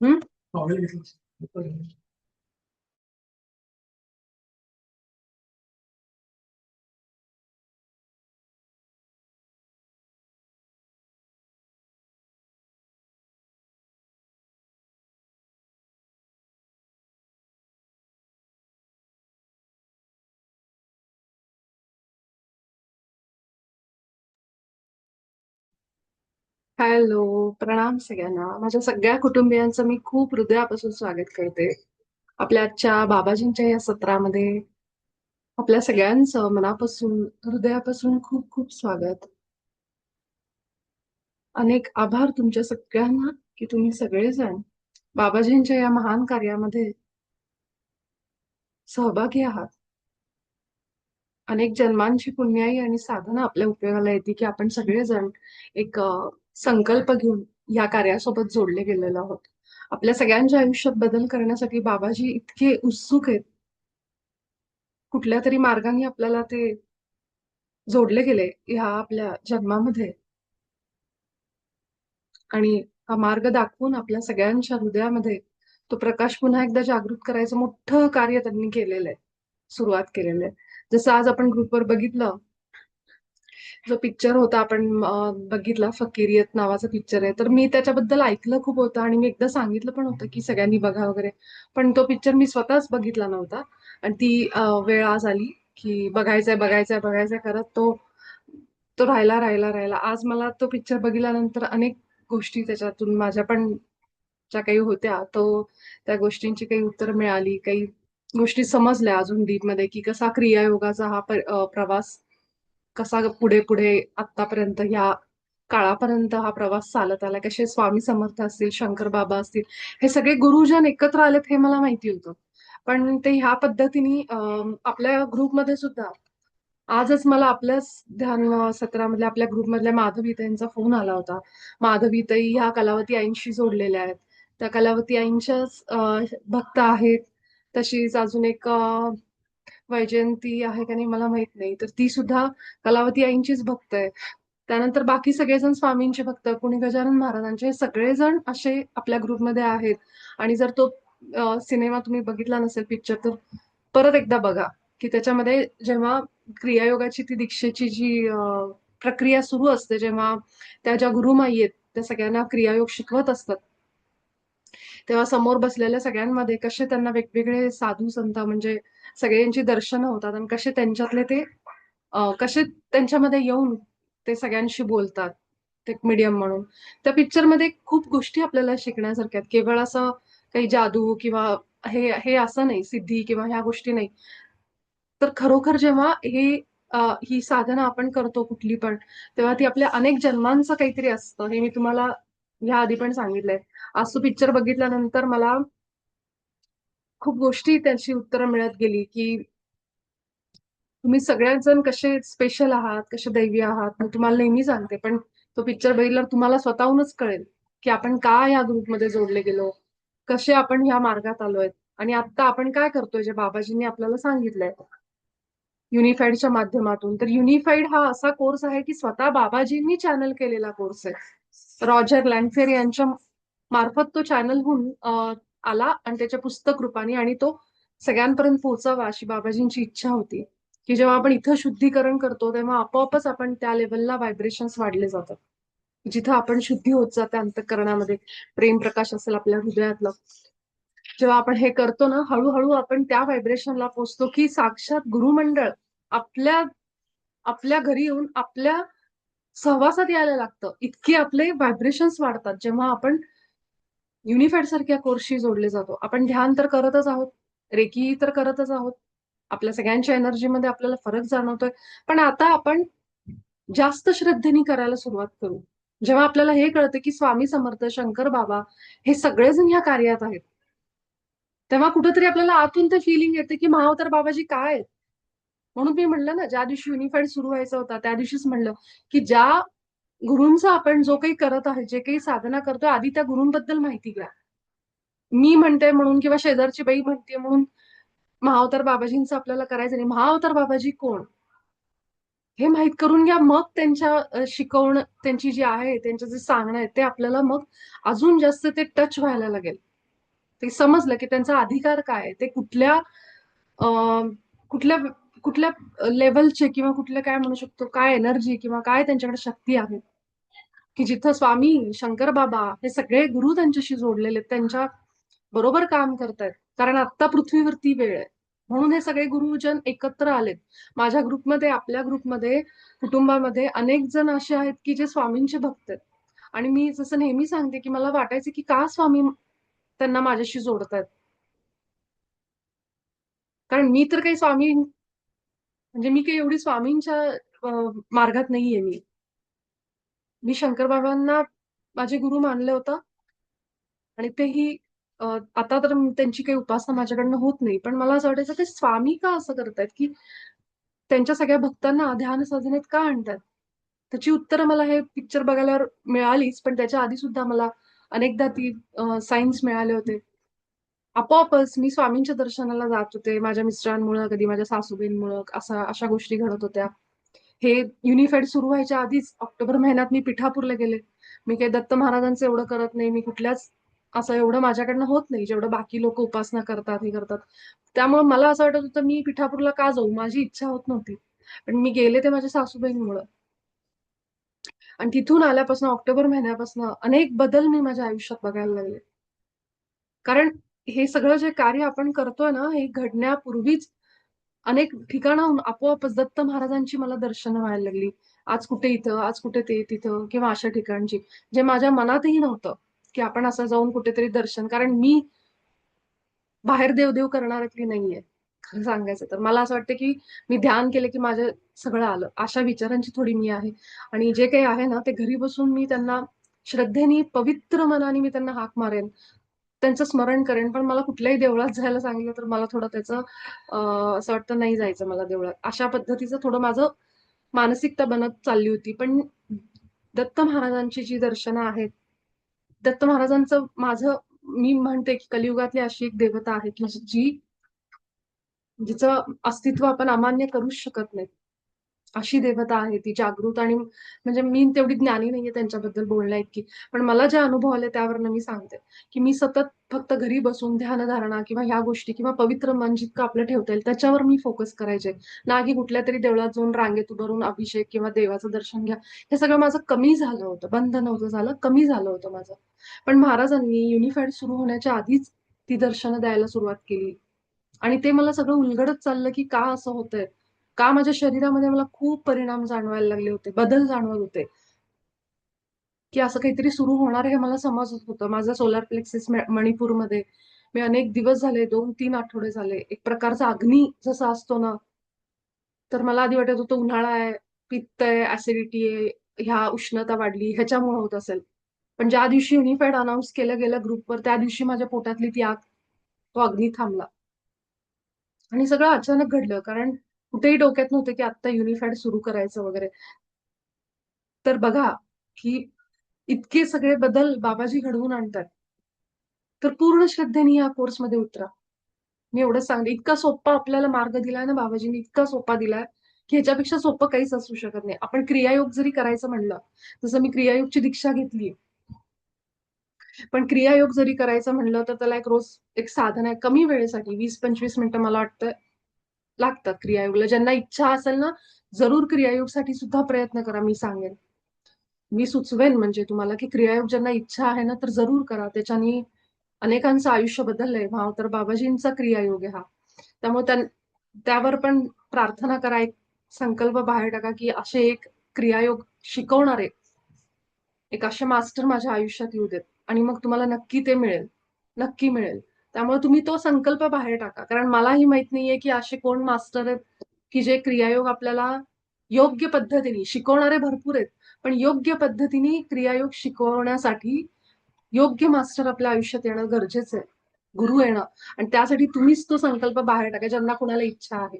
हम्म. हॅलो. प्रणाम सगळ्यांना. माझ्या सगळ्या कुटुंबियांचं मी खूप हृदयापासून स्वागत करते आपल्या आजच्या बाबाजींच्या या सत्रामध्ये. आपल्या सगळ्यांचं मनापासून हृदयापासून खूप खूप स्वागत. अनेक आभार तुमच्या सगळ्यांना की तुम्ही सगळेजण बाबाजींच्या या महान कार्यामध्ये सहभागी आहात. अनेक जन्मांची पुण्याई आणि साधना आपल्या उपयोगाला येते की आपण सगळेजण एक संकल्प घेऊन या कार्यासोबत जोडले गेलेलो आहोत. आपल्या सगळ्यांच्या आयुष्यात बदल करण्यासाठी बाबाजी इतके उत्सुक आहेत. कुठल्या तरी मार्गाने आपल्याला ते जोडले गेले ह्या आपल्या जन्मामध्ये, आणि हा मार्ग दाखवून आपल्या सगळ्यांच्या हृदयामध्ये तो प्रकाश पुन्हा एकदा जागृत करायचं मोठं कार्य त्यांनी केलेलं आहे, सुरुवात केलेलं आहे. जसं आज आपण ग्रुपवर बघितलं, जो पिक्चर होता आपण बघितला, फकीरियत नावाचा पिक्चर आहे. तर मी त्याच्याबद्दल ऐकलं खूप होतं आणि मी एकदा सांगितलं पण होतं की सगळ्यांनी बघा वगैरे. पण तो पिक्चर मी स्वतःच बघितला नव्हता आणि ती वेळ आज आली की बघायचंय बघायचंय बघायचंय करत तो तो राहिला राहिला राहिला. आज मला तो पिक्चर बघितल्यानंतर अनेक गोष्टी त्याच्यातून माझ्या पण ज्या काही होत्या, तो त्या गोष्टींची काही उत्तर मिळाली, काही गोष्टी समजल्या अजून डीप मध्ये की कसा क्रियायोगाचा हा प्रवास कसा पुढे पुढे आतापर्यंत ह्या काळापर्यंत हा प्रवास चालत आला. कसे स्वामी समर्थ असतील, शंकर बाबा असतील, हे सगळे गुरुजन एकत्र आलेत हे मला माहिती होतं. पण ते ह्या पद्धतीने आपल्या ग्रुपमध्ये सुद्धा आजच मला आपल्याच ध्यान सत्रामधल्या आपल्या ग्रुपमधल्या माधवीताईंचा फोन आला होता. माधवीताई ह्या कलावती आईंशी जोडलेल्या आहेत. त्या कलावती आईंच्याच भक्त आहेत. तशीच अजून एक वैजयंती आहे का नाही मला माहित नाही, तर ती सुद्धा कलावती आईंचीच भक्त आहे. त्यानंतर बाकी सगळेजण स्वामींचे भक्त, कोणी गजानन महाराजांचे, हे सगळेजण असे आपल्या ग्रुपमध्ये आहेत. आणि जर तो सिनेमा तुम्ही बघितला नसेल, पिक्चर, तर परत एकदा बघा की त्याच्यामध्ये जेव्हा क्रियायोगाची ती दीक्षेची जी प्रक्रिया सुरू असते, जेव्हा त्या ज्या गुरुमाई आहेत त्या सगळ्यांना क्रियायोग शिकवत असतात, तेव्हा समोर बसलेल्या सगळ्यांमध्ये कसे त्यांना वेगवेगळे साधू संत म्हणजे सगळ्यांची दर्शनं होतात आणि कसे त्यांच्यातले ते कसे त्यांच्यामध्ये येऊन ते सगळ्यांशी बोलतात, ते मीडियम म्हणून. त्या पिक्चरमध्ये खूप गोष्टी आपल्याला शिकण्यासारख्या आहेत. केवळ असं काही जादू किंवा हे हे असं नाही, सिद्धी किंवा ह्या गोष्टी नाही. तर खरोखर जेव्हा ही साधना आपण करतो कुठली पण, तेव्हा ती आपल्या अनेक जन्मांचं काहीतरी असतं, हे मी तुम्हाला ह्या आधी पण सांगितलंय. आज तो पिक्चर बघितल्यानंतर मला खूप गोष्टी त्याची उत्तरं मिळत गेली की तुम्ही सगळ्याच जण कसे स्पेशल आहात, कसे दैवी आहात. मी तुम्हाला नेहमी सांगते, पण तो पिक्चर बघितल्यावर तुम्हाला स्वतःहूनच कळेल की आपण का या ग्रुपमध्ये जोडले गेलो, कसे आपण ह्या मार्गात आलोय आणि आता आपण काय करतोय जे बाबाजींनी आपल्याला सांगितलंय युनिफाईडच्या माध्यमातून. तर युनिफाईड हा असा कोर्स आहे की स्वतः बाबाजींनी चॅनल केलेला कोर्स आहे. रॉजर लँडफेर यांच्या मार्फत तो चॅनल होऊन आला आणि त्याच्या पुस्तक रूपाने, आणि तो सगळ्यांपर्यंत पोहोचावा अशी बाबाजींची इच्छा होती की जेव्हा आपण इथं शुद्धीकरण करतो तेव्हा आपोआपच आपण त्या लेवलला व्हायब्रेशन्स वाढले जातात, जिथं आपण शुद्धी होत जाते अंतःकरणामध्ये. प्रेम प्रकाश असेल आपल्या हृदयातलं, जेव्हा आपण हे करतो ना, हळूहळू आपण त्या व्हायब्रेशनला पोहोचतो की साक्षात गुरुमंडळ आपल्या आपल्या घरी येऊन आपल्या सहवासात यायला लागतं. इतके आपले व्हायब्रेशन्स वाढतात जेव्हा आपण युनिफाईड सारख्या कोर्सशी जोडले जातो. आपण ध्यान तर करतच आहोत, रेकी तर करतच आहोत, आपल्या सगळ्यांच्या एनर्जीमध्ये आपल्याला फरक जाणवतोय. पण आता आपण जास्त श्रद्धेने करायला सुरुवात करू. जेव्हा आपल्याला हे कळतं की स्वामी समर्थ, शंकर बाबा हे सगळेजण ह्या कार्यात आहेत, तेव्हा कुठेतरी आपल्याला आतून ते फिलिंग येते की महाअवतार बाबाजी काय आहेत. म्हणून मी म्हणलं ना, ज्या दिवशी युनिफाईड सुरू व्हायचा होता त्या दिवशीच म्हणलं की ज्या गुरूंचा आपण जो काही करत आहे, जे काही साधना करतोय, आधी त्या गुरूंबद्दल माहिती घ्या. मी म्हणते म्हणून किंवा शेजारची बाई म्हणते म्हणून महाअवतार बाबाजींचं आपल्याला करायचं नाही. महाअवतार बाबाजी कोण? हे माहीत करून घ्या. मग त्यांच्या शिकवणं त्यांची जी आहे, त्यांचं जे सांगणं आहे ते आपल्याला मग अजून जास्त ते टच व्हायला लागेल. ते समजलं की त्यांचा अधिकार काय आहे, ते अं, कुठल्या कुठल्या लेवलचे किंवा कुठल्या काय म्हणू शकतो, काय एनर्जी किंवा काय त्यांच्याकडे शक्ती आहे, की जिथं स्वामी, शंकर बाबा हे सगळे गुरु त्यांच्याशी जोडलेले आहेत, त्यांच्या बरोबर काम करतायत. कारण आता पृथ्वीवरती वेळ आहे. म्हणून हे सगळे गुरुजन एकत्र आलेत. माझ्या ग्रुपमध्ये, आपल्या ग्रुपमध्ये, कुटुंबामध्ये अनेक जण असे आहेत की जे स्वामींचे भक्त आहेत. आणि मी जसं नेहमी सांगते की मला वाटायचं की का स्वामी त्यांना माझ्याशी जोडतायत. कारण मी तर काही स्वामी म्हणजे मी काही एवढी स्वामींच्या मार्गात नाहीये मी. मी शंकर बाबांना माझे गुरु मानलं होतं आणि तेही अ, आता तर त्यांची काही उपासना माझ्याकडनं होत नाही. पण मला असं वाटायचं ते स्वामी का असं करतायत, की त्यांच्या सगळ्या भक्तांना ध्यान साधनेत का आणतात? त्याची उत्तरं मला हे पिक्चर बघायल्यावर मिळालीच, पण त्याच्या आधी सुद्धा मला अनेकदा ती सायन्स मिळाले होते. आपोआपच मी स्वामींच्या दर्शनाला जात होते. माझ्या मिस्टरांमुळं, कधी माझ्या सासूबाईंमुळं अशा गोष्टी घडत होत्या. हे युनिफाईड सुरू व्हायच्या आधीच ऑक्टोबर महिन्यात मी पिठापूरला गेले. मी काही दत्त महाराजांचं एवढं करत नाही. मी कुठल्याच असं एवढं माझ्याकडनं होत नाही, जेवढं बाकी लोक उपासना करतात, हे करतात. त्यामुळे मला असं वाटत होतं, मी पिठापूरला का जाऊ? माझी इच्छा होत नव्हती. पण मी गेले ते माझ्या सासूबाईंमुळं. आणि तिथून आल्यापासून ऑक्टोबर महिन्यापासून अनेक बदल मी माझ्या आयुष्यात बघायला लागले. कारण हे सगळं जे कार्य आपण करतोय ना, हे घडण्यापूर्वीच अनेक ठिकाणाहून आपोआपच दत्त महाराजांची मला दर्शनं व्हायला लागली. आज कुठे इथं, आज कुठे ते तिथं किंवा अशा ठिकाणची. जे माझ्या मनातही नव्हतं, की आपण असं जाऊन कुठेतरी दर्शन. कारण मी बाहेर देव-देव करणाऱ्यातली नाहीये. खरं सांगायचं तर. मला असं वाटतं, की मी ध्यान केलं, की माझं सगळं आलं. अशा विचारांची थोडी मी आहे. आणि जे काही आहे ना, ते घरी बसून मी त्यांना श्रद्धेने, पवित्र मनाने मी त्यांना हाक मारेन. त्यांचं स्मरण करेन. पण मला कुठल्याही देवळात जायला सांगितलं, तर मला थोडं त्याचं असं वाटतं नाही जायचं मला देवळात. अशा पद्धतीचं थोडं माझं मानसिकता बनत चालली होती. पण दत्त महाराजांची जी दर्शनं आहेत, दत्त महाराजांचं मी म्हणते, की कलियुगातली अशी एक देवता आहे, की जिचं अस्तित्व आपण अमान्य करूच शकत नाही. अशी देवता आहे ती जागृत. आणि म्हणजे मी तेवढी ज्ञानी नाहीये त्यांच्याबद्दल बोलण्या इतकी. पण मला जे अनुभव आले त्यावरनं मी सांगते, की मी सतत फक्त घरी बसून ध्यानधारणा किंवा ह्या गोष्टी किंवा पवित्र मन जितकं आपलं ठेवता येईल त्याच्यावर मी फोकस करायचे. ना की कुठल्यातरी देवळात जाऊन रांगेत उभं राहून अभिषेक किंवा देवाचं दर्शन घ्या. हे सगळं माझं कमी झालं होतं. बंद नव्हतं झालं, कमी झालं होतं माझं. पण महाराजांनी युनिफाईड सुरू होण्याच्या आधीच ती दर्शनं द्यायला सुरुवात केली. आणि ते मला सगळं उलगडत चाललं, की का असं होतंय? का माझ्या शरीरामध्ये मला खूप परिणाम जाणवायला लागले होते, बदल जाणवत होते, की असं काहीतरी सुरू होणार आहे हे मला समजत होतं. माझं सोलार प्लेक्सिस मणिपूरमध्ये मी अनेक दिवस झाले, 2-3 आठवडे झाले, एक प्रकारचा अग्नी जसा असतो ना, तर मला आधी वाटत होतं उन्हाळा आहे, पित्त आहे, ॲसिडिटी आहे, ह्या उष्णता वाढली ह्याच्यामुळे होत असेल. पण ज्या दिवशी युनिफाईड अनाउन्स केलं गेलं ग्रुपवर, त्या दिवशी माझ्या पोटातली ती आग, तो अग्नी थांबला. आणि सगळं अचानक घडलं. कारण कुठेही डोक्यात नव्हतं, की आत्ता युनिफाईड सुरू करायचं वगैरे. तर बघा, की इतके सगळे बदल बाबाजी घडवून आणतात. तर पूर्ण श्रद्धेने या कोर्समध्ये उतरा. मी एवढंच सांगते. इतका सोप्पा आपल्याला मार्ग दिलाय ना बाबाजींनी, इतका सोपा दिलाय, की ह्याच्यापेक्षा सोपं काहीच असू शकत नाही. आपण क्रियायोग जरी करायचं म्हणलं, जसं मी क्रियायोगची दीक्षा घेतली. पण क्रियायोग जरी करायचं म्हणलं, तर त्याला एक साधन आहे. कमी वेळेसाठी 20-25 मिनिटं मला वाटतं लागतात क्रियायोगला. ज्यांना इच्छा असेल ना, जरूर क्रियायोगसाठी सुद्धा प्रयत्न करा, मी सांगेन. मी सुचवेन म्हणजे तुम्हाला, की क्रियायोग ज्यांना इच्छा आहे ना, तर जरूर करा. त्याच्यानी अनेकांचं आयुष्य बदललंय. तर बाबाजींचा क्रियायोग आहे हा. त्यामुळे त्यावर पण प्रार्थना करा. एक संकल्प बाहेर टाका, की असे एक क्रियायोग शिकवणारे, एक असे मास्टर माझ्या आयुष्यात येऊ देत आणि मग तुम्हाला नक्की ते मिळेल. नक्की मिळेल. त्यामुळे तुम्ही तो संकल्प बाहेर टाका. कारण मलाही माहित नाहीये, की असे कोण मास्टर आहेत, की जे क्रियायोग आपल्याला योग्य पद्धतीने शिकवणारे भरपूर आहेत. पण योग्य पद्धतीने क्रियायोग शिकवण्यासाठी योग्य मास्टर आपल्या आयुष्यात येणं गरजेचं आहे. गुरु येणं. आणि त्यासाठी तुम्हीच तो संकल्प बाहेर टाका, ज्यांना कुणाला इच्छा आहे.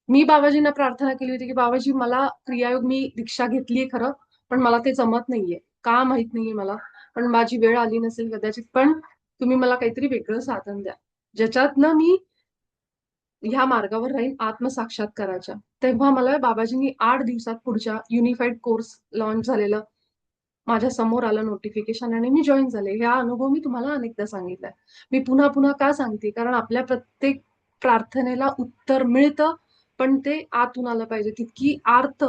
मी बाबाजींना प्रार्थना केली होती, की बाबाजी मला क्रियायोग मी दीक्षा घेतलीये खरं, पण मला ते जमत नाहीये. का माहित नाहीये मला. पण माझी वेळ आली नसेल कदाचित. पण तुम्ही मला काहीतरी वेगळं साधन द्या. ज्याच्यातनं मी ह्या मार्गावर राहीन आत्मसाक्षात्काराच्या. तेव्हा मला बाबाजींनी 8 दिवसात पुढच्या युनिफाईड कोर्स लॉन्च झालेलं माझ्या समोर आलं नोटिफिकेशन आणि मी जॉईन झाले. हा अनुभव मी तुम्हाला अनेकदा सांगितलाय. मी पुन्हा पुन्हा का सांगते, कारण आपल्या प्रत्येक प्रार्थनेला उत्तर मिळतं, पण ते आतून आलं पाहिजे. तितकी आर्त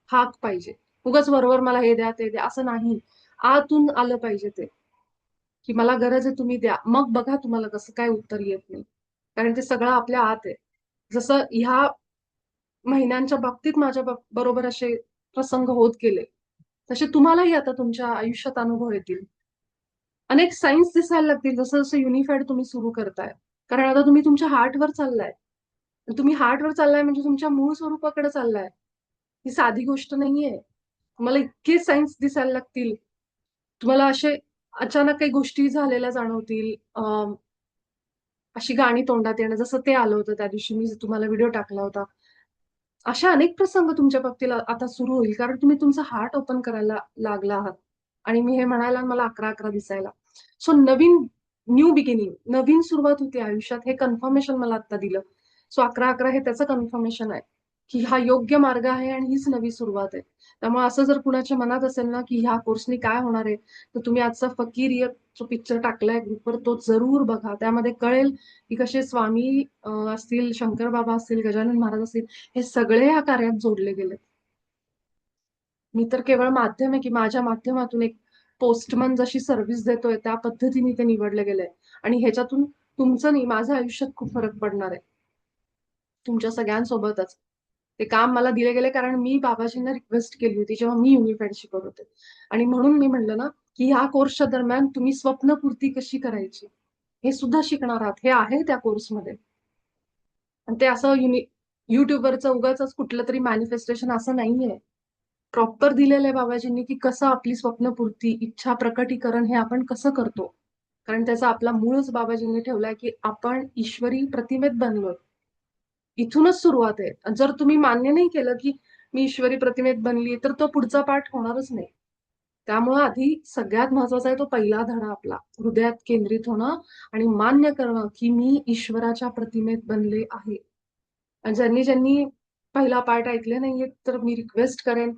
हाक पाहिजे. उगाच वरवर मला हे द्या ते द्या असं नाही. आतून आलं पाहिजे ते, की मला गरज आहे तुम्ही द्या. मग बघा तुम्हाला कसं काय उत्तर येत नाही. कारण ते सगळं आपल्या आत आहे. जसं ह्या महिन्यांच्या बाबतीत माझ्या बरोबर असे प्रसंग होत गेले, तसे तुम्हालाही आता तुमच्या आयुष्यात अनुभव येतील. अनेक सायन्स दिसायला लागतील जसं जसं युनिफाईड तुम्ही सुरू करताय. कारण आता तुम्ही तुमच्या हार्टवर चाललाय. तुम्ही हार्टवर चाललाय म्हणजे तुमच्या मूळ स्वरूपाकडे चाललाय. ही साधी गोष्ट नाहीये. तुम्हाला इतके सायन्स दिसायला लागतील. तुम्हाला असे अचानक काही गोष्टी झालेल्या जाणवतील. अशी गाणी तोंडात येणं, जसं ते आलं होतं त्या दिवशी मी तुम्हाला व्हिडिओ टाकला होता. अशा अनेक प्रसंग तुमच्या बाबतीत आता सुरू होईल, कारण तुम्ही तुमचं हार्ट ओपन करायला लागला आहात. आणि मी हे म्हणायला मला 11-11 दिसायला. सो न्यू बिगिनिंग, नवीन सुरुवात होती आयुष्यात, हे कन्फर्मेशन मला आता दिलं. सो 11-11 हे त्याचं कन्फर्मेशन आहे, की हा योग्य मार्ग आहे आणि हीच नवी सुरुवात आहे. त्यामुळे असं जर कुणाच्या मनात असेल ना, की ह्या कोर्सनी काय होणार आहे, तर तुम्ही आजचा फकीरियत जो पिक्चर टाकलाय ग्रुपवर तो जरूर बघा. त्यामध्ये कळेल, की कसे स्वामी असतील, शंकर बाबा असतील, गजानन महाराज असतील, हे सगळे या कार्यात जोडले गेलेत. मी तर केवळ माध्यम आहे, की माझ्या माध्यमातून एक पोस्टमन जशी सर्व्हिस देतोय त्या पद्धतीने ते निवडले गेलंय. आणि ह्याच्यातून तुमचं नाही, माझ्या आयुष्यात खूप फरक पडणार आहे. तुमच्या सगळ्यांसोबतच. ते काम मला दिले गेले कारण मी बाबाजींना रिक्वेस्ट केली होती जेव्हा मी युनिफाईड शिकवत होते. आणि म्हणून मी म्हणलं ना, की ह्या कोर्सच्या दरम्यान तुम्ही स्वप्नपूर्ती कशी करायची हे सुद्धा शिकणार आहात. हे आहे त्या कोर्समध्ये. आणि ते असं युट्यूबवरचं उगाच कुठलं तरी मॅनिफेस्टेशन असं नाहीये. प्रॉपर दिलेलं आहे बाबाजींनी, की कसं आपली स्वप्नपूर्ती, इच्छा प्रकटीकरण हे आपण कसं करतो. कारण त्याचा आपला मूळच बाबाजींनी ठेवलाय, की आपण ईश्वरी प्रतिमेत बनलोय. इथूनच सुरुवात आहे. जर तुम्ही मान्य नाही केलं, की मी ईश्वरी प्रतिमेत बनली, तर तो पुढचा पाठ होणारच नाही. त्यामुळे आधी सगळ्यात महत्वाचा आहे तो पहिला धडा आपला. हृदयात केंद्रित होणं आणि मान्य करणं, की मी ईश्वराच्या प्रतिमेत बनले आहे. आणि ज्यांनी ज्यांनी पहिला पार्ट ऐकले नाहीये, तर मी रिक्वेस्ट करेन,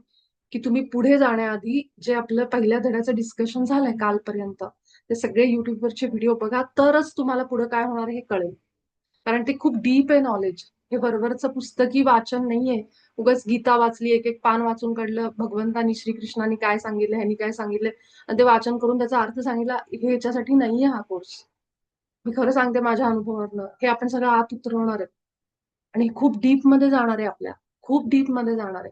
की तुम्ही पुढे जाण्याआधी जे आपलं पहिल्या धड्याचं डिस्कशन झालंय कालपर्यंत, ते सगळे YouTubeवरचे व्हिडिओ बघा, तरच तुम्हाला पुढे काय होणार हे कळेल. कारण ते खूप डीप आहे नॉलेज. हे वरवरचं पुस्तकी वाचन नाहीये. उगाच गीता वाचली, एक-एक पान वाचून काढलं, भगवंतानी श्रीकृष्णाने काय सांगितलं, ह्यांनी काय सांगितलंय आणि ते वाचन करून त्याचा अर्थ सांगितला, हे ह्याच्यासाठी नाहीये हा कोर्स. मी खरं सांगते माझ्या अनुभवावरनं. हे आपण सगळं आत उतरवणार आहे. आणि खूप डीपमध्ये जाणार आहे आपल्या. खूप डीपमध्ये जाणार आहे.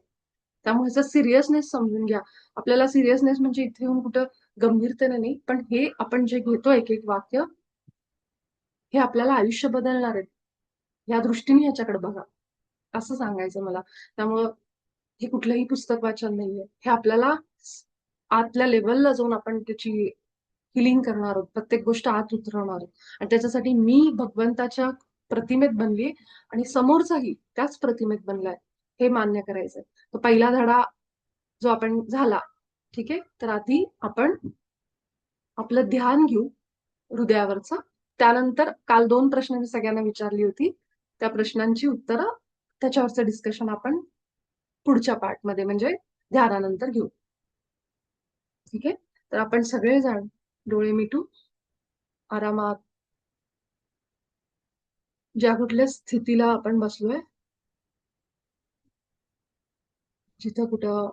त्यामुळे ह्याचा सिरियसनेस समजून घ्या. आपल्याला सिरियसनेस म्हणजे इथे येऊन कुठं गंभीरतेने नाही, पण हे आपण जे घेतो एक-एक वाक्य, हे आपल्याला आयुष्य बदलणार आहे. या दृष्टीने ह्याच्याकडे बघा. असं सांगायचं मला. त्यामुळं हे कुठलंही पुस्तक वाचन नाहीये. हे आपल्याला आतल्या लेव्हलला जाऊन आपण त्याची हिलिंग करणार आहोत. प्रत्येक गोष्ट आत उतरवणार आहोत. आणि त्याच्यासाठी मी भगवंताच्या प्रतिमेत बनली आणि समोरचाही त्याच प्रतिमेत बनलाय. हे मान्य करायचंय. तर पहिला धडा जो आपण झाला, ठीक आहे? तर आधी आपण आपलं ध्यान घेऊ हृदयावरचं. त्यानंतर काल 2 प्रश्न मी सगळ्यांना विचारली होती. त्या प्रश्नांची उत्तरं त्याच्यावरचं डिस्कशन आपण पुढच्या पार्टमध्ये म्हणजे ध्यानानंतर घेऊ. ठीक आहे? तर आपण सगळेजण डोळे मिटू, आरामात ज्या कुठल्या स्थितीला आपण बसलोय, जिथं कुठं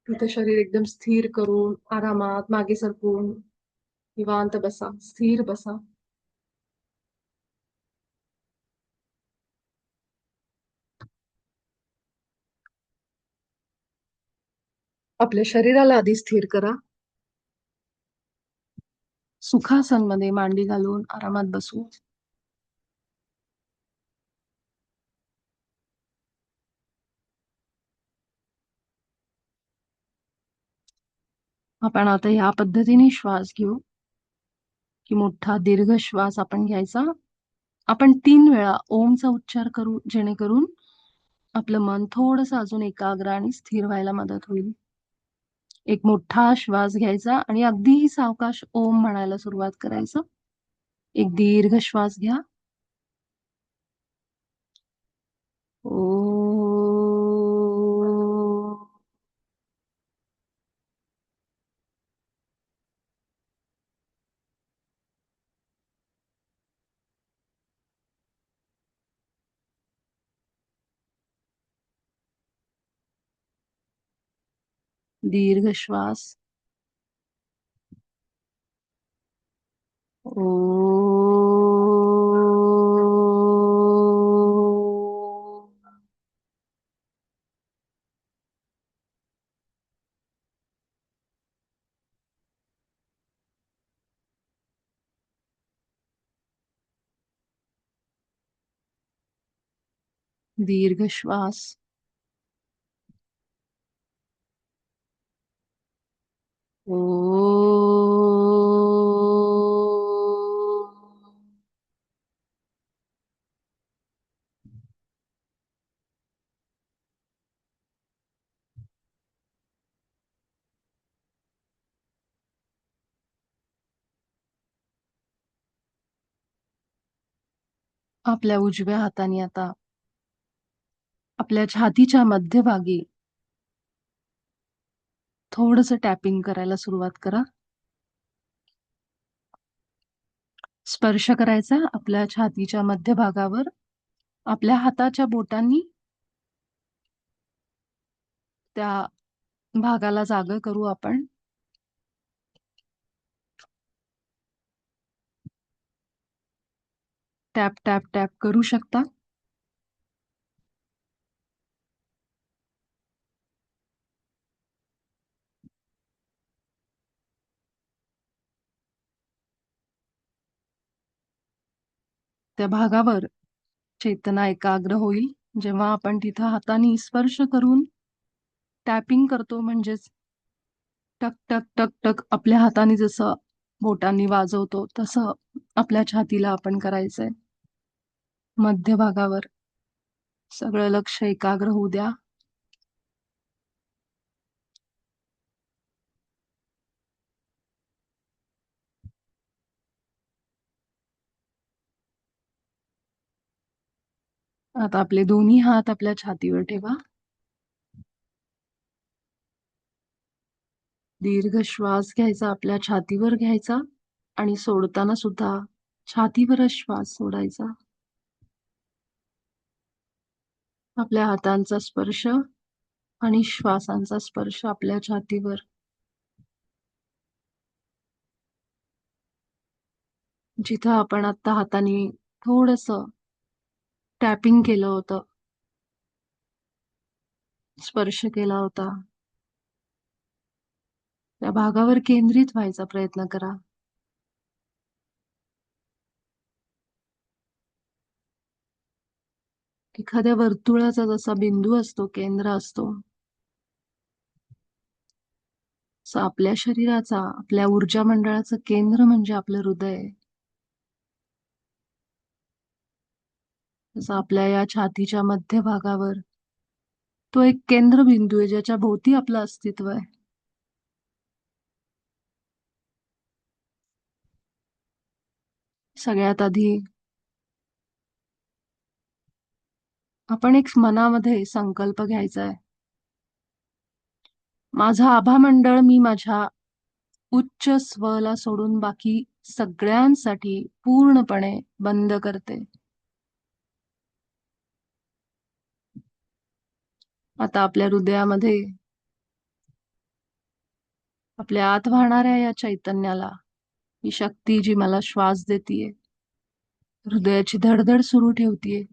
तिथं शरीर एकदम स्थिर करून, आरामात मागे सरकून निवांत बसा, स्थिर बसा. आपल्या शरीराला आधी स्थिर करा. सुखासनमध्ये मांडी घालून आरामात बसू. आपण आता ह्या पद्धतीने श्वास घेऊ, की मोठा दीर्घ श्वास आपण घ्यायचा. आपण 3 वेळा ओमचा उच्चार करू, जेणेकरून आपलं मन थोडंसं अजून एकाग्र आणि स्थिर व्हायला मदत होईल. एक मोठा श्वास घ्यायचा आणि अगदी सावकाश ओम म्हणायला सुरुवात करायचं. एक दीर्घ श्वास घ्या. दीर्घ श्वास. ओ. दीर्घ श्वास. ओ. आपल्या उजव्या हाताने आता आपल्या छातीच्या मध्यभागी थोडंसं टॅपिंग करायला सुरुवात करा. स्पर्श करायचा आपल्या छातीच्या मध्यभागावर. आपल्या हाताच्या बोटांनी त्या भागाला जागा करू आपण. टॅप टॅप टॅप करू शकता. त्या भागावर चेतना एकाग्र होईल जेव्हा आपण तिथं हाताने स्पर्श करून टॅपिंग करतो. म्हणजेच टक टक टक टक आपल्या हाताने जसं बोटांनी वाजवतो तसं आपल्या छातीला आपण करायचंय. मध्यभागावर सगळं लक्ष एकाग्र होऊ द्या. आता आपले दोन्ही हात आपल्या छातीवर ठेवा. दीर्घ श्वास घ्यायचा, आपल्या छातीवर घ्यायचा आणि सोडताना सुद्धा छातीवरच श्वास सोडायचा. आपल्या हातांचा स्पर्श आणि श्वासांचा स्पर्श आपल्या छातीवर. जिथं आपण आता हाताने थोडंसं टॅपिंग केलं होतं, स्पर्श केला होता, त्या भागावर केंद्रित व्हायचा प्रयत्न करा. एखाद्या वर्तुळाचा जसा बिंदू असतो, केंद्र असतो, तसं आपल्या शरीराचा, आपल्या ऊर्जा मंडळाचं केंद्र म्हणजे आपलं हृदय. तसं आपल्या या छातीच्या मध्यभागावर तो एक केंद्रबिंदू आहे ज्याच्या भोवती आपलं अस्तित्व आहे. सगळ्यात आधी आपण एक मनामध्ये संकल्प घ्यायचा आहे. माझा आभा मंडळ मी माझ्या उच्च स्वला सोडून बाकी सगळ्यांसाठी पूर्णपणे बंद करते. आता आपल्या हृदयामध्ये आपल्या आत वाहणाऱ्या या चैतन्याला, ही शक्ती जी मला श्वास देतीये, हृदयाची धडधड सुरू ठेवतीये,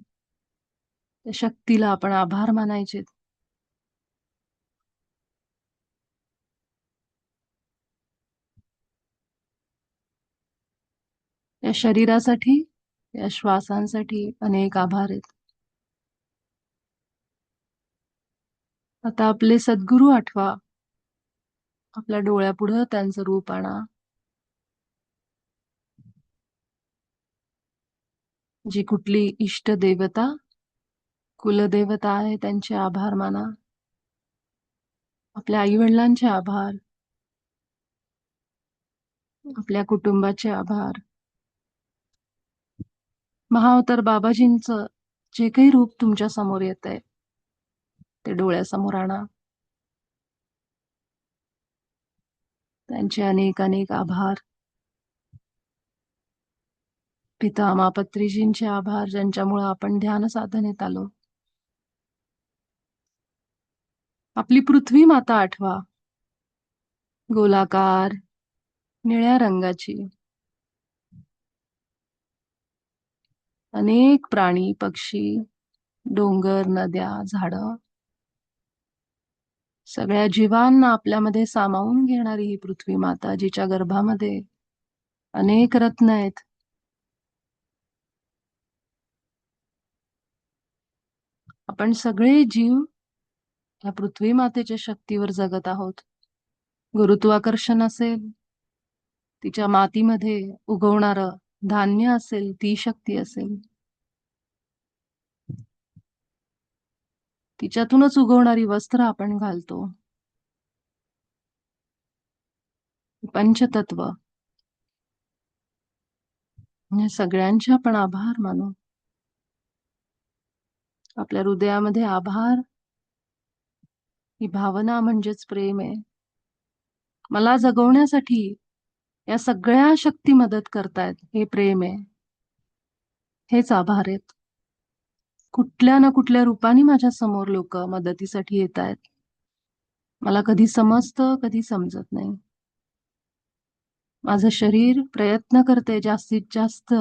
त्या शक्तीला आपण आभार मानायचे. या शरीरासाठी, या श्वासांसाठी अनेक आभार आहेत. आता आपले सद्गुरू आठवा. आपल्या डोळ्यापुढं त्यांचं रूप आणा. जी कुठली इष्ट देवता, कुलदेवता आहे त्यांचे आभार माना. आपल्या आई-वडिलांचे आभार, आपल्या कुटुंबाचे आभार. महाअवतार बाबाजींचं जे काही रूप तुमच्या समोर येतंय ते डोळ्यासमोर आणा. त्यांचे अनेक अनेक आभार. पिता मापत्रीजींचे आभार ज्यांच्यामुळे आपण ध्यान साधनेत आलो. आपली पृथ्वी माता आठवा. गोलाकार निळ्या रंगाची. अनेक प्राणी पक्षी, डोंगर, नद्या, झाडं, सगळ्या जीवांना आपल्यामध्ये सामावून घेणारी ही पृथ्वी माता, जिच्या गर्भामध्ये अनेक रत्न आहेत. आपण सगळे जीव या पृथ्वी मातेच्या शक्तीवर जगत आहोत. गुरुत्वाकर्षण असेल, तिच्या मातीमध्ये उगवणारं धान्य असेल, ती शक्ती असेल, तिच्यातूनच उगवणारी वस्त्र आपण घालतो. पंचतत्व, म्हणजे सगळ्यांचे आपण आभार मानू. आपल्या हृदयामध्ये आभार ही भावना म्हणजेच प्रेम आहे. मला जगवण्यासाठी या सगळ्या शक्ती मदत करतायत, हे प्रेम आहे, हेच आभार आहेत. कुठल्या ना कुठल्या रूपाने माझ्या समोर लोक मदतीसाठी येत आहेत. मला कधी समजतं, कधी समजत नाही. माझं शरीर प्रयत्न करते जास्तीत जास्त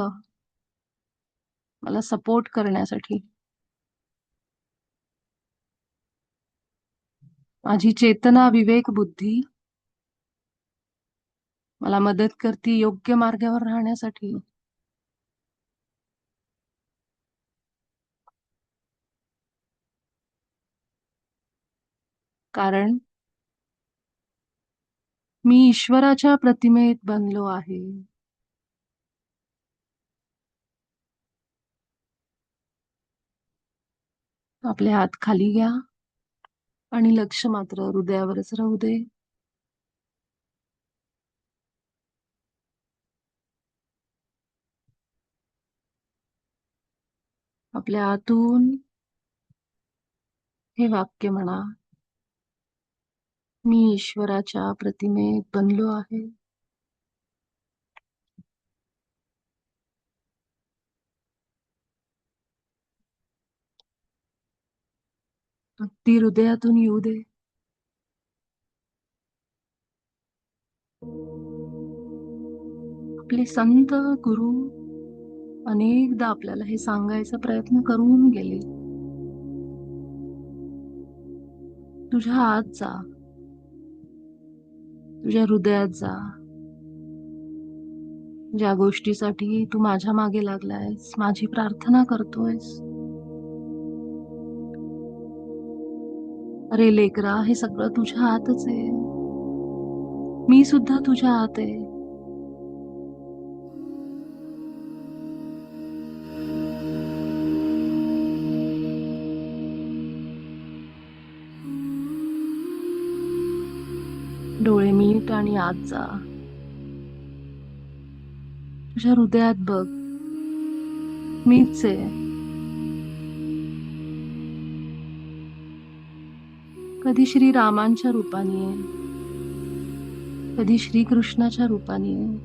मला सपोर्ट करण्यासाठी. माझी चेतना, विवेक, बुद्धी मला मदत करते योग्य मार्गावर राहण्यासाठी. कारण मी ईश्वराच्या प्रतिमेत बनलो आहे. आपले हात खाली घ्या आणि लक्ष मात्र हृदयावरच राहू दे. आपल्या आतून हे वाक्य म्हणा, मी ईश्वराच्या प्रतिमेत बनलो आहे. अगदी हृदयातून येऊ दे. आपले संत गुरु अनेकदा आपल्याला हे सांगायचा प्रयत्न करून गेले. तुझ्या आत जा, तुझ्या हृदयात जा. ज्या गोष्टीसाठी तू माझ्या मागे लागलायस, माझी प्रार्थना करतोयस, अरे लेकरा, हे सगळं तुझ्या आतच आहे. मी सुद्धा तुझ्या आत आहे. डोळे मीट आणि आत जा. तुझ्या हृदयात बघ, मीच आहे. कधी श्री रामांच्या रूपाने आहे, कधी श्री कृष्णाच्या रूपाने आहे,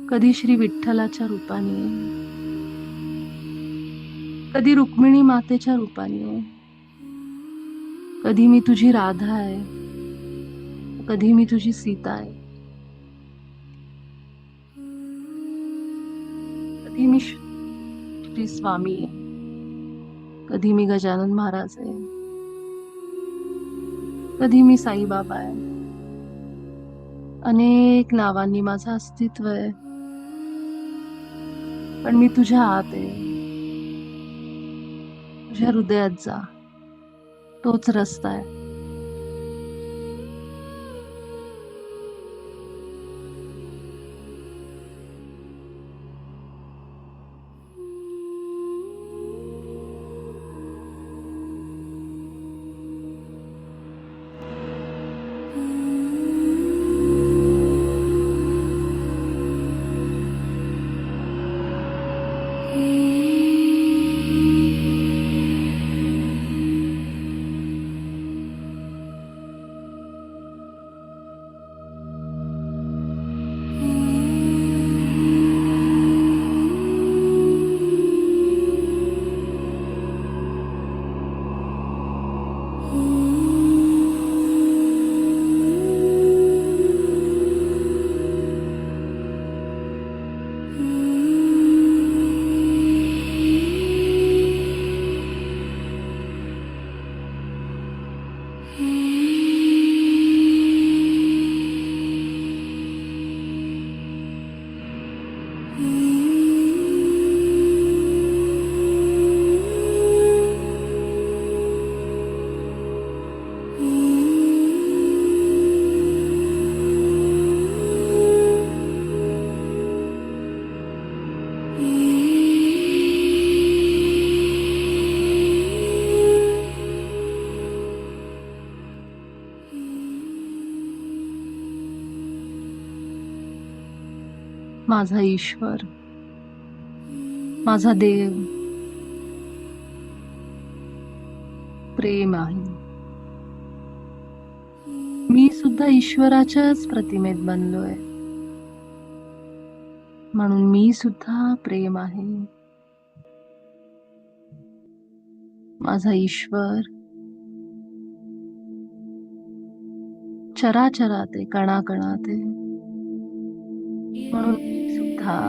कधी श्री विठ्ठलाच्या रूपाने आहे, कधी रुक्मिणी मातेच्या रूपाने आहे. कधी मी तुझी राधा आहे, कधी मी तुझी सीता आहे, कधी मी श्री स्वामी आहे, कधी मी गजानन महाराज आहे, कधी मी साईबाबा आहे. अनेक नावांनी माझं अस्तित्व आहे, पण मी तुझ्या आत आहे. तुझ्या हृदयात जा, तोच रस्ता आहे. माझा ईश्वर, माझा देव प्रेम आहे. मी सुद्धा ईश्वराच्याच प्रतिमेत बनलोय, म्हणून मी सुद्धा प्रेम आहे. माझा ईश्वर चराचरात आहे, कणाकणात आहे, म्हणून मी सुद्धा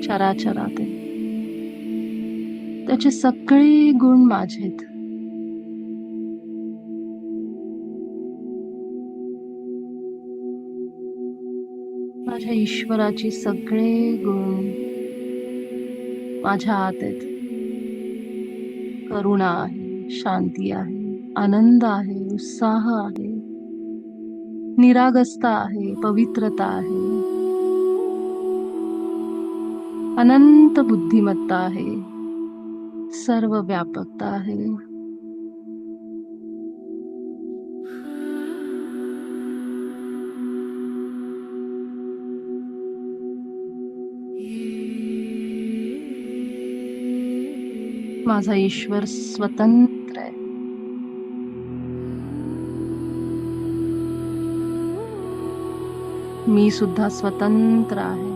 चराचरात आहे. त्याचे सगळे गुण माझेत. माझ्या ईश्वराची सगळे गुण माझ्या आत आहेत. करुणा आहे, शांती आहे, आनंद आहे, उत्साह आहे, निरागसता आहे, पवित्रता आहे, अनंत बुद्धिमत्ता आहे, सर्व व्यापकता आहे. माझा ईश्वर स्वतंत्र आहे. मी सुद्धा स्वतंत्र आहे.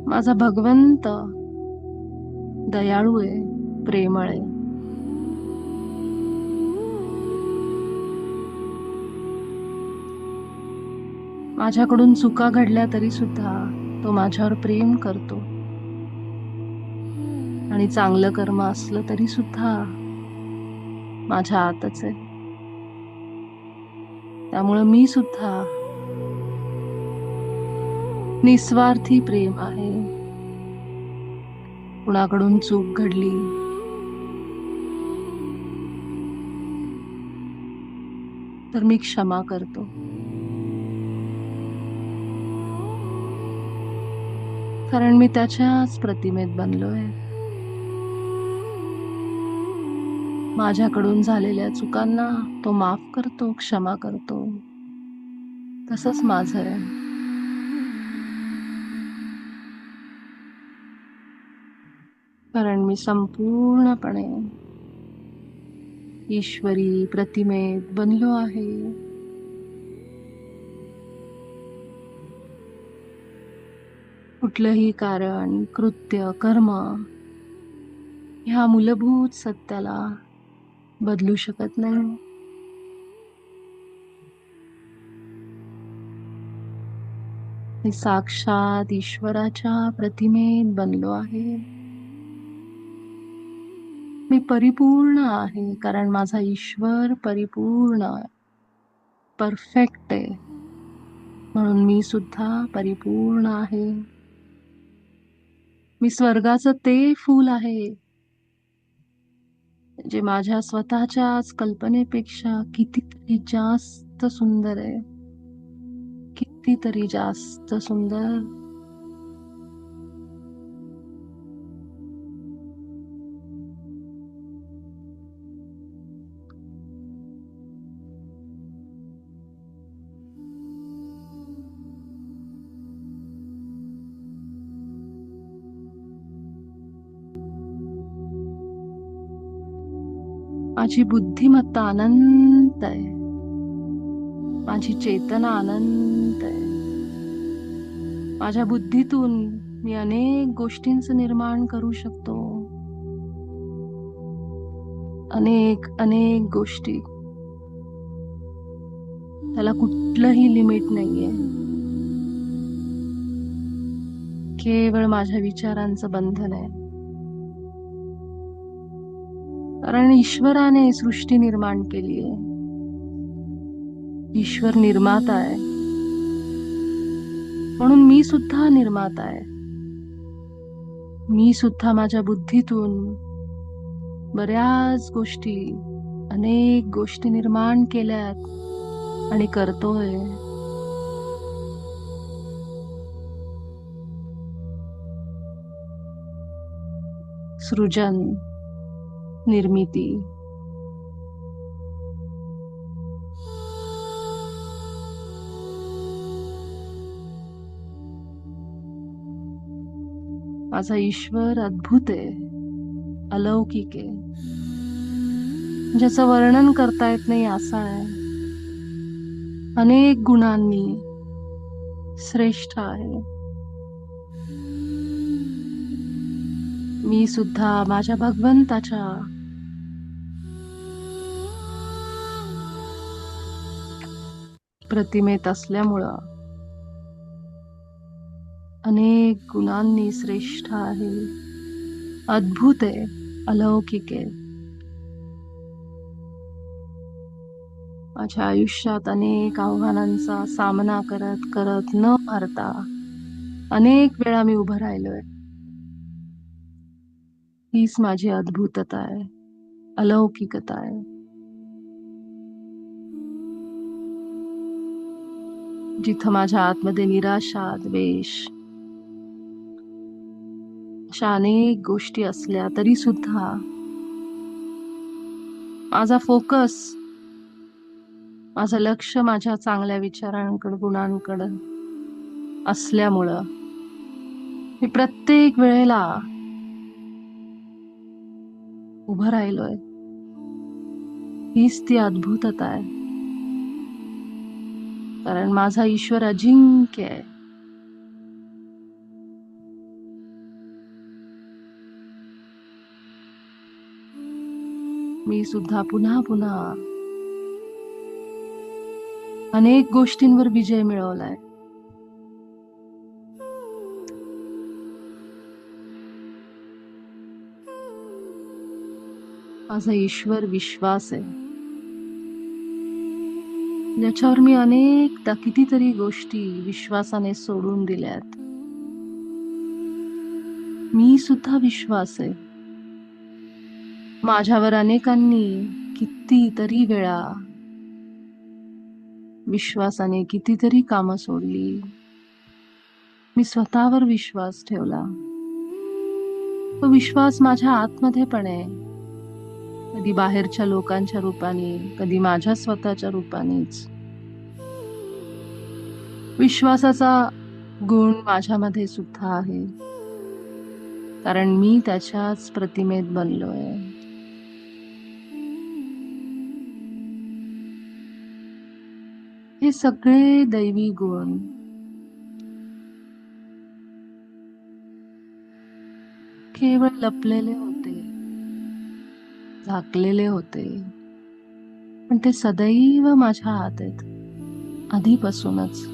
माझा भगवंत दयाळू आहे, प्रेमळ आहे. माझ्याकडून चुका घडल्या तरी सुद्धा तो माझ्यावर प्रेम करतो, आणि चांगलं कर्म असलं तरी सुद्धा माझ्या आतच आहे. त्यामुळे मी सुद्धा निस्वार्थी प्रेम आहे. कुणाकडून चूक घडली तर मी क्षमा करतो, कारण मी त्याच्याच प्रतिमेत बनलोय. माझ्याकडून झालेल्या चुकांना तो माफ करतो, क्षमा करतो. तसंच माझं आहे. कारण मी संपूर्णपणे ईश्वरी प्रतिमेत बनलो आहे. कुठलंही कारण, कृत्य, कर्म ह्या मूलभूत सत्याला बदलू शकत नाही. मी साक्षात ईश्वराच्या प्रतिमेत बनलो आहे. मी परिपूर्ण आहे, कारण माझा ईश्वर परिपूर्ण, परफेक्ट आहे. म्हणून मी सुद्धा परिपूर्ण आहे. मी स्वर्गाचं ते फूल आहे जे माझ्या स्वतःच्याच कल्पनेपेक्षा कितीतरी जास्त सुंदर आहे, कितीतरी जास्त सुंदर. माझी बुद्धिमत्ता अनंत आहे, माझी चेतना अनंत आहे. माझ्या बुद्धीतून मी अनेक गोष्टींचं निर्माण करू शकतो, अनेक अनेक गोष्टी. त्याला कुठलंही लिमिट नाहीये. केवळ माझ्या विचारांचं बंधन आहे. कारण ईश्वराने सृष्टी निर्माण केली आहे. ईश्वर निर्माता आहे, म्हणून मी सुद्धा निर्माता आहे. मी सुद्धा माझ्या बुद्धीतून बऱ्याच गोष्टी, अनेक गोष्टी निर्माण केल्यात आणि करतोय. सृजन, निर्मिती. माझा ईश्वर अद्भुत आहे, अलौकिक आहे, ज्याचं वर्णन करता येत नाही असा आहे. अनेक गुणांनी श्रेष्ठ आहे. मी सुद्धा माझ्या भगवंताच्या प्रतिमेत असल्यामुळं अनेक गुणांनी श्रेष्ठ आहे, अद्भुत आहे, अलौकिक आहे. माझ्या आयुष्यात अनेक आव्हानांचा सामना करत करत न हारता अनेक वेळा मी उभं राहिलोय. हीच माझी अद्भुतता आहे, अलौकिकता आहे. जिथं माझ्या आतमध्ये निराशा, द्वेष अशा अनेक गोष्टी असल्या तरी सुद्धा माझा फोकस, माझं लक्ष माझ्या चांगल्या विचारांकडे, गुणांकडे असल्यामुळं मी प्रत्येक वेळेला उभं राहिलोय. हीच ती अद्भुतता आहे. कारण माझा ईश्वर अजिंक्य आहे. मी सुद्धा पुन्हा पुन्हा अनेक गोष्टींवर विजय मिळवलाय. माझा ईश्वर विश्वास आहे, ज्याच्यावर मी अनेकदा कितीतरी गोष्टी विश्वासाने सोडून दिल्यात. मी सुद्धा विश्वास आहे. माझ्यावर अनेकांनी कितीतरी वेळा विश्वासाने कितीतरी कामं सोडली. मी स्वतःवर विश्वास ठेवला. तो विश्वास माझ्या आतमध्ये पण आहे, कधी बाहेरच्या लोकांच्या रूपाने, कधी माझ्या स्वतःच्या रूपानेच. विश्वासाचा गुण माझ्यामध्ये सुद्धा आहे, कारण मी त्याच्याच प्रतिमेत बनलोय. हे सगळे दैवी गुण केवळ लपलेले होते, झाकलेले होते, पण ते सदैव माझ्या आत आहेत, आधीपासूनच.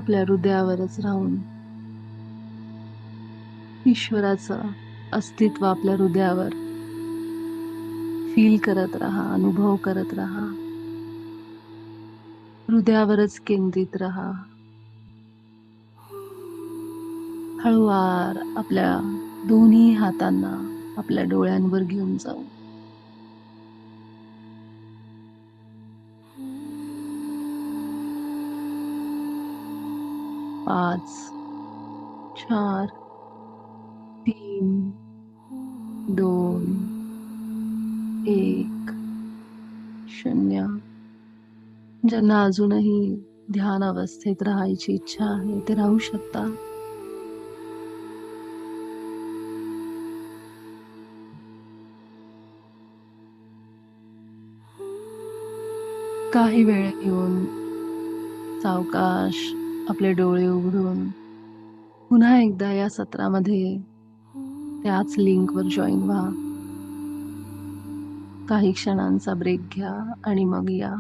आपल्या हृदयावरच राहून ईश्वराचं अस्तित्व आपल्या हृदयावर फील करत राहा, अनुभव करत राहा. हृदयावरच केंद्रित राहा. हळूवार आपल्या दोन्ही हातांना आपल्या डोळ्यांवर घेऊन जाऊ. 5, 4, 3, 2, 1, 0. ज्यांना अजूनही ध्यान अवस्थेत राहायची इच्छा आहे ते राहू शकता. काही वेळ घेऊन सावकाश आपले डोळे उघडून पुन्हा एकदा या सत्रामध्ये त्याच लिंकवर जॉईन व्हा. काही क्षणांचा ब्रेक घ्या आणि मग या.